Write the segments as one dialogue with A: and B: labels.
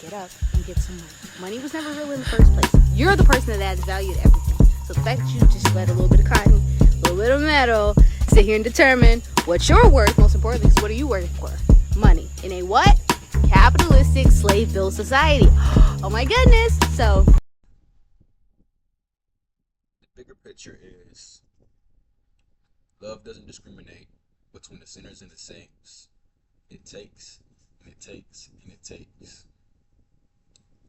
A: get up and get some money. Money was never real in the first place. You're the person that adds value to everything. So the fact that you just let a little bit of cotton, a little bit of metal, sit here and determine what you're worth, most importantly, is what are you working for? Money. In a what? Capitalistic slave-built society. Oh my goodness. So
B: The bigger picture is love doesn't discriminate between the sinners and the saints. It takes, and it takes, and it takes.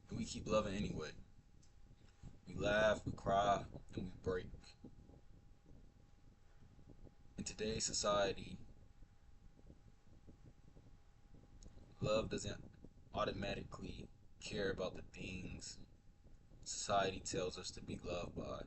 B: And we keep loving anyway. We laugh, we cry, and we break. In today's society, love doesn't automatically care about the things society tells us to be loved by.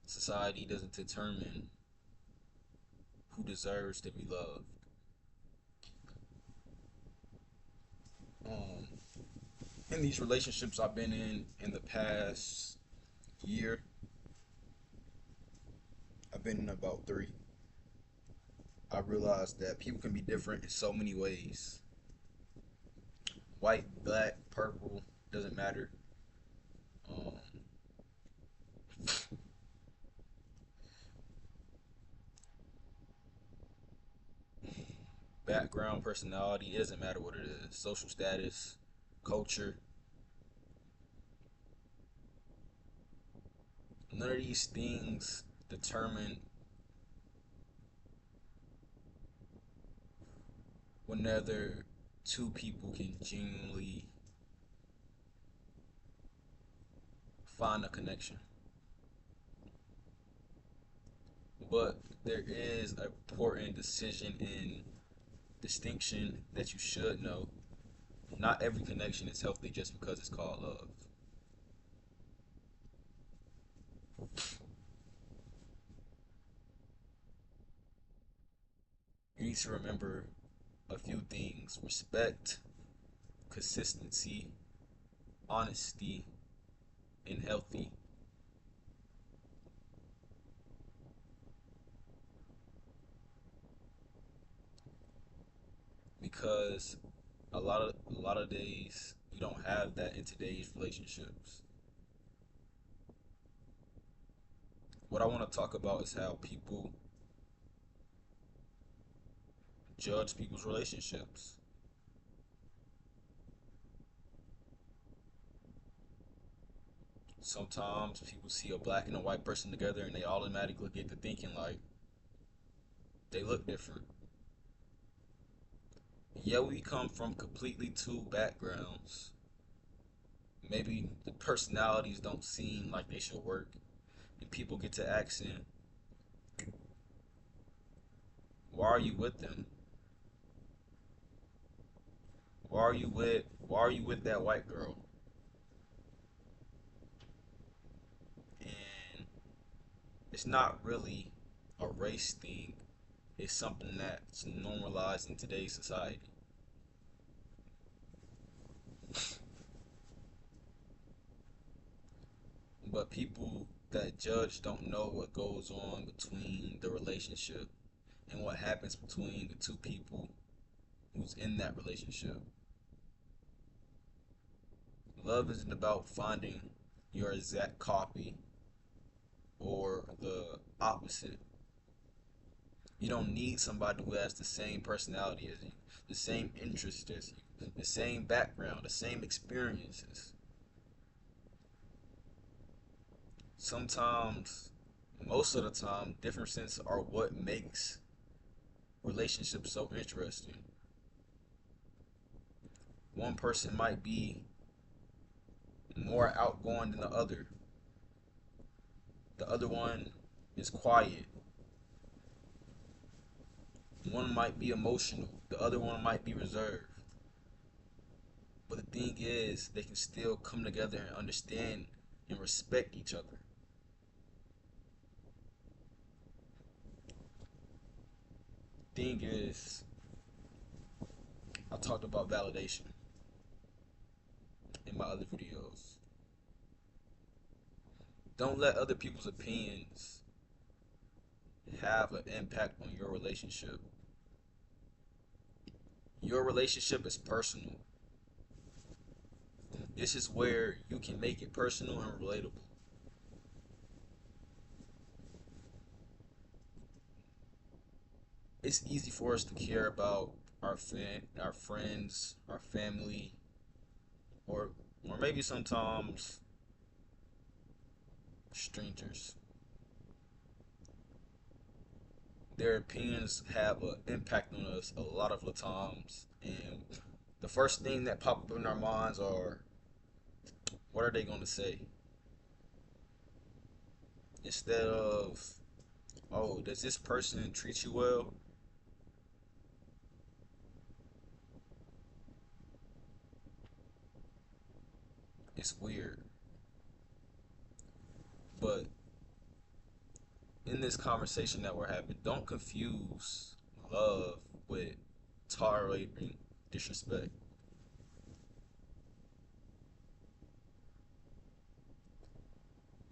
B: Society doesn't determine who deserves to be loved. Um, in these relationships I've been in the past year, I've been in about three. I realized that people can be different in so many ways. White, black, purple, doesn't matter. Um, Background, personality, it doesn't matter what it is. Social status, culture, none of these things determine whether two people can genuinely find a connection. But there is an important decision in distinction that you should know. Not every connection is healthy just because it's called love. You need to remember a few things: respect, consistency, honesty, and healthy. Because a lot of days you don't have that in today's relationships. What I want to talk about is how people judge people's relationships. Sometimes people see a black and a white person together and they automatically get to thinking like they look different. Yeah, we come from completely two backgrounds. Maybe the personalities don't seem like they should work, and people get to asking, why are you with them? Why are you with that white girl? And it's not really a race thing. It's something that's normalized in today's society. But people that judge don't know what goes on between the relationship and what happens between the two people who's in that relationship. Love isn't about finding your exact copy or the opposite. You don't need somebody who has the same personality as you, the same interests as you, the same background, the same experiences. Sometimes, most of the time, differences are what makes relationships so interesting. One person might be more outgoing than the other. The other one is quiet. One might be emotional. The other one might be reserved. But the thing is, they can still come together and understand and respect each other. Thing is, I talked about validation in my other videos. Don't let other people's opinions have an impact on your relationship. Your relationship is personal. This is where you can make it personal and relatable. It's easy for us to care about our friends, our family, or maybe sometimes strangers. Their opinions have an impact on us a lot of the times, and the first thing that pop up in our minds are, what are they going to say? Instead of, oh, does this person treat you well? It's weird. But in this conversation that we're having, don't confuse love with tolerating disrespect.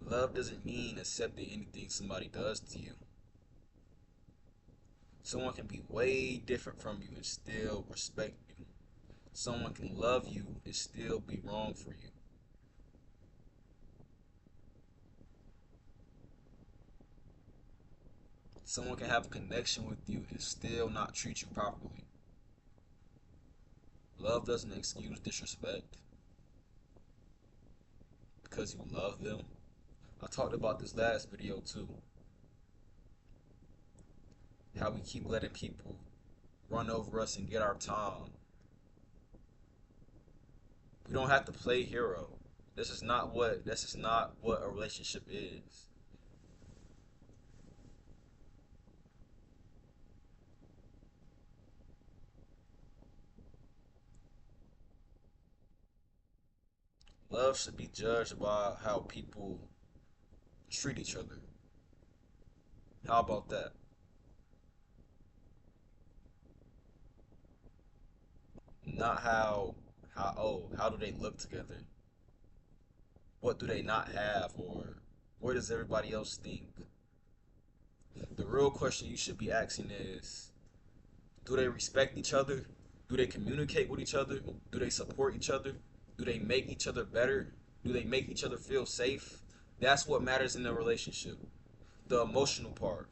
B: Love doesn't mean accepting anything somebody does to you. Someone can be way different from you and still respect you. Someone can love you and still be wrong for you. Someone can have a connection with you and still not treat you properly. Love doesn't excuse disrespect because you love them. I talked about this last video too. How we keep letting people run over us and get our time. We don't have to play hero. This is not what a relationship is. Love should be judged by how people treat each other. How about that? Not how do they look together? What do they not have, or where does everybody else think? The real question you should be asking is, do they respect each other? Do they communicate with each other? Do they support each other? Do they make each other better? Do they make each other feel safe? That's what matters in a relationship. The emotional part.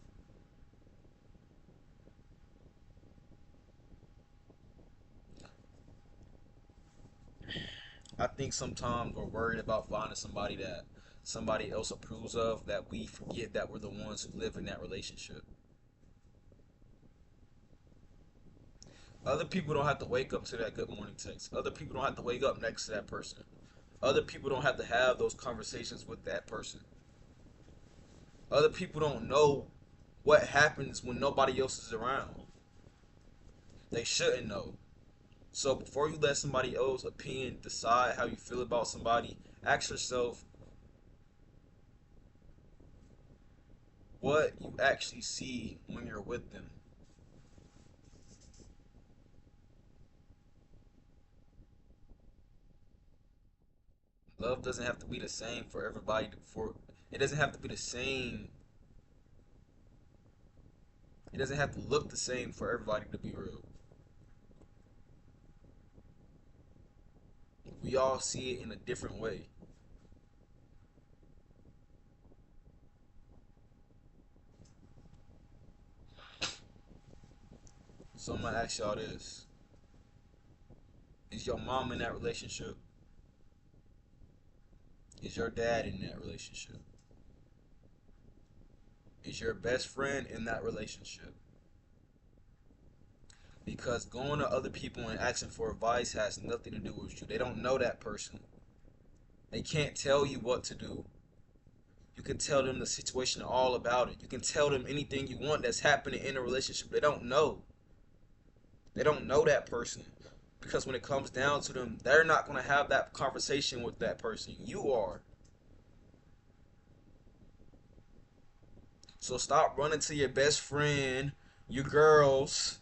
B: I think sometimes we're worried about finding somebody that somebody else approves of, that we forget that we're the ones who live in that relationship. Other people don't have to wake up to that good morning text. Other people don't have to wake up next to that person. Other people don't have to have those conversations with that person. Other people don't know what happens when nobody else is around. They shouldn't know. So before you let somebody else's opinion decide how you feel about somebody, ask yourself what you actually see when you're with them. Love doesn't have to be the same for everybody. For it doesn't have to be the same. It doesn't have to look the same for everybody to be real. We all see it in a different way. So I'm gonna ask y'all this: is your mom in that relationship? Is your dad in that relationship? Is your best friend in that relationship? Because going to other people and asking for advice has nothing to do with you. They don't know that person. They can't tell you what to do. You can tell them the situation all about it. You can tell them anything you want that's happening in a relationship. They don't know. They don't know that person. Because when it comes down to them, they're not going to have that conversation with that person. You are. So stop running to your best friend, your girls.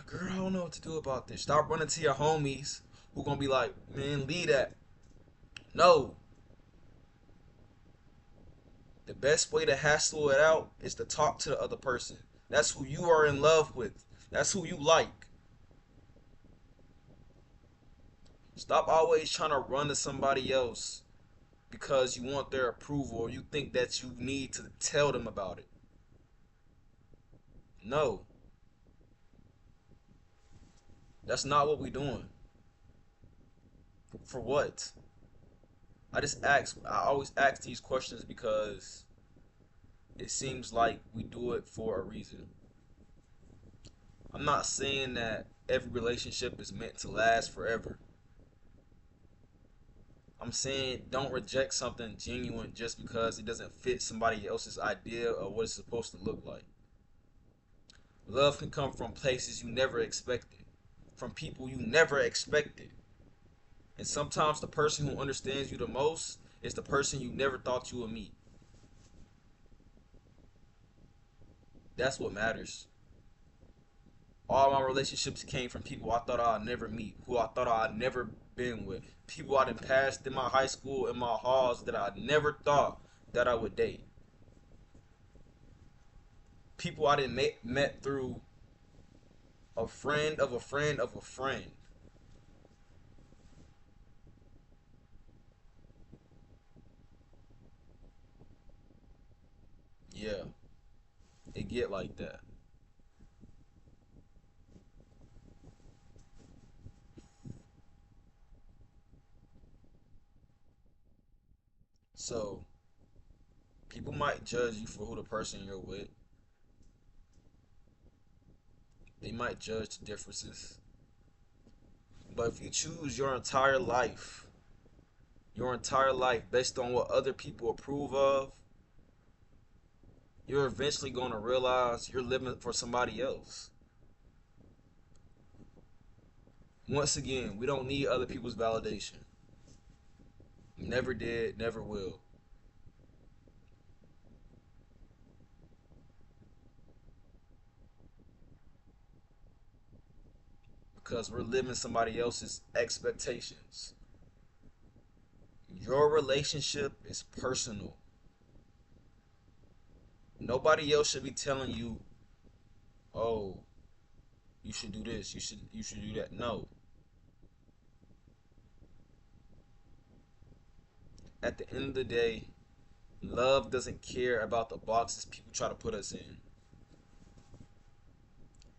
B: Girl, I don't know what to do about this. Stop running to your homies who gonna be like, man, leave that. No. The best way to hassle it out is to talk to the other person. That's who you are in love with. That's who you like. Stop always trying to run to somebody else because you want their approval or you think that you need to tell them about it. No, that's not what we're doing. For what? I always ask these questions because it seems like we do it for a reason. I'm not saying that every relationship is meant to last forever. I'm saying don't reject something genuine just because it doesn't fit somebody else's idea of what it's supposed to look like. Love can come from places you never expected, from people you never expected. And sometimes the person who understands you the most is the person you never thought you would meet. That's what matters. All my relationships came from people I thought I'd never meet, who I thought I'd never been with, people I didn't pass in my high school, in my halls that I never thought that I would date, people I didn't met through a friend of a friend of a friend. Yeah, it get like that. So people might judge you for who the person you're with. They might judge the differences. But if you choose your entire life based on what other people approve of, you're eventually going to realize you're living for somebody else. Once again, we don't need other people's validation. Never did, never will. Because we're living somebody else's expectations. Your relationship is personal. Nobody else should be telling you, "Oh, you should do this. You should do that." No. At the end of the day, love doesn't care about the boxes people try to put us in.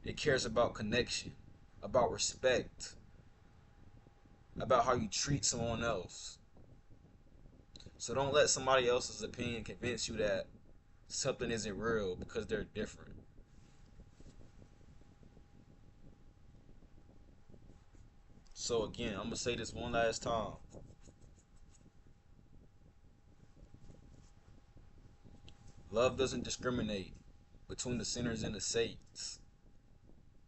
B: It cares about connection, about respect, about how you treat someone else. So don't let somebody else's opinion convince you that something isn't real because they're different. So again, I'm gonna say this one last time. Love doesn't discriminate between the sinners and the saints.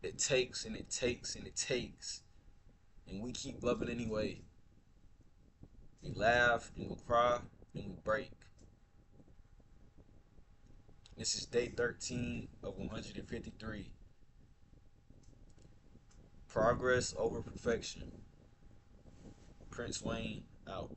B: It takes and it takes and it takes. And we keep loving anyway. We laugh and we cry and we break. This is day 13 of 153. Progress over perfection. Prince Wayne out.